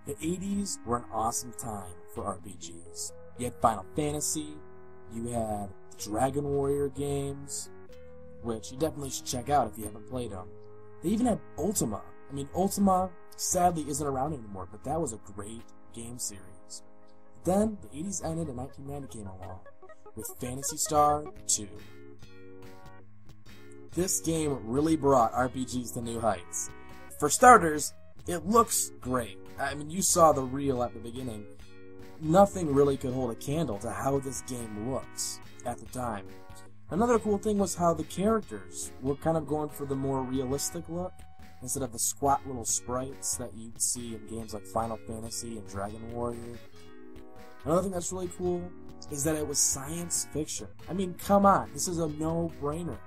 The 80s were an awesome time for RPGs. You had Final Fantasy, you had the Dragon Warrior games, which you definitely should check out if you haven't played them. They even had Ultima. I mean, Ultima sadly isn't around anymore, but that was a great game series. Then, the 80s ended and 1990 came along with Phantasy Star II. This game really brought RPGs to new heights. For starters, it looks great. I mean, you saw the reel at the beginning. Nothing really could hold a candle to how this game looks at the time. Another cool thing was how the characters were kind of going for the more realistic look instead of the squat little sprites that you'd see in games like Final Fantasy and Dragon Warrior. Another thing that's really cool is that it was science fiction. I mean, come on, this is a no-brainer.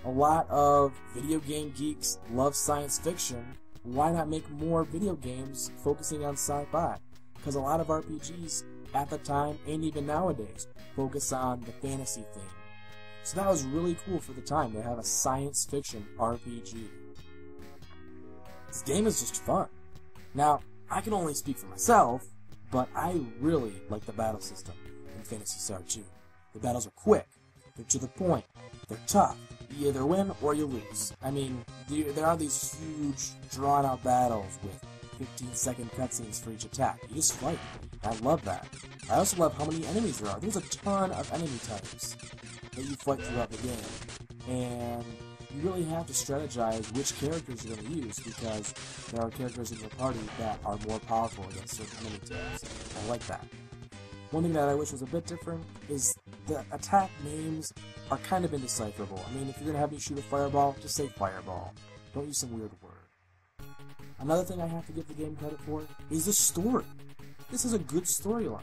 A lot of video game geeks love science fiction. Why not make more video games focusing on sci-fi? Because a lot of RPGs at the time, and even nowadays, focus on the fantasy theme. So that was really cool for the time to have a science fiction RPG. This game is just fun. Now, I can only speak for myself, but I really like the battle system in Phantasy Star II. The battles are quick, they're to the point, they're tough. You either win or you lose. I mean, there are these huge, drawn-out battles with 15-second cutscenes for each attack. You just fight. I love that. I also love how many enemies there are. There's a ton of enemy types that you fight throughout the game. And you really have to strategize which characters you're going to use, because there are characters in your party that are more powerful against certain enemy types. I like that. One thing that I wish was a bit different is the attack names are kind of indecipherable. I mean, if you're going to have me shoot a fireball, just say fireball. Don't use some weird word. Another thing I have to give the game credit for is the story. This is a good storyline.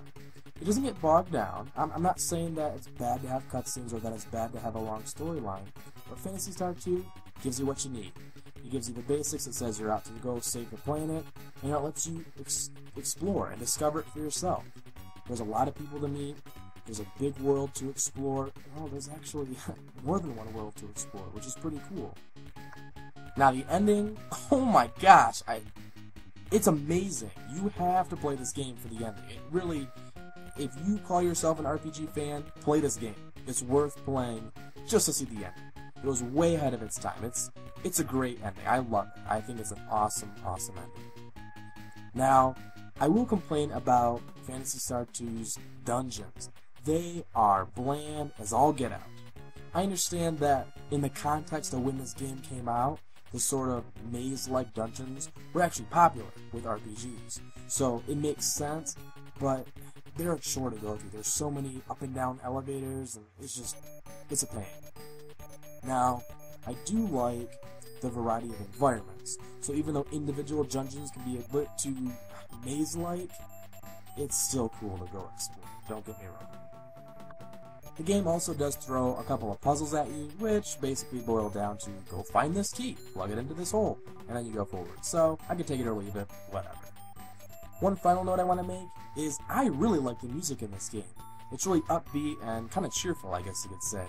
It doesn't get bogged down. I'm not saying that it's bad to have cutscenes or that it's bad to have a long storyline, but Phantasy Star II gives you what you need. It gives you the basics. It says you're out to go save the planet, and it lets you explore and discover it for yourself. There's a lot of people to meet. There's a big world to explore. Oh, there's actually more than one world to explore, which is pretty cool. Now, the ending, oh my gosh, it's amazing. You have to play this game for the ending. It really, if you call yourself an RPG fan, play this game. It's worth playing just to see the ending. It was way ahead of its time. It's a great ending. I love it. I think it's an awesome, awesome ending. Now, I will complain about Phantasy Star II's dungeons. They are bland as all get out. I understand that in the context of when this game came out, the sort of maze-like dungeons were actually popular with RPGs. So it makes sense, but they're a chore to go through. There's so many up and down elevators, and it's a pain. Now, I do like the variety of environments. So even though individual dungeons can be a bit too maze-like, it's still cool to go explore. Don't get me wrong. The game also does throw a couple of puzzles at you, which basically boil down to go find this key, plug it into this hole, and then you go forward. So I could take it or leave it, whatever. One final note I want to make is I really like the music in this game. It's really upbeat and kind of cheerful, I guess you could say.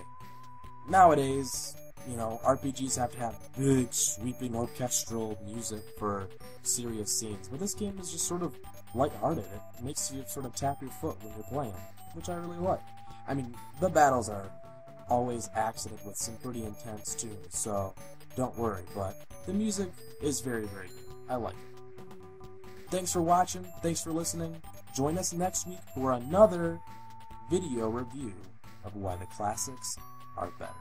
Nowadays, you know, RPGs have to have big, sweeping orchestral music for serious scenes, but this game is just sort of lighthearted. It makes you sort of tap your foot when you're playing, which I really like. I mean, the battles are always accented with some pretty intense tunes, so don't worry, but the music is very, very good. I like it. Thanks for watching, thanks for listening. Join us next week for another video review of why the classics are better.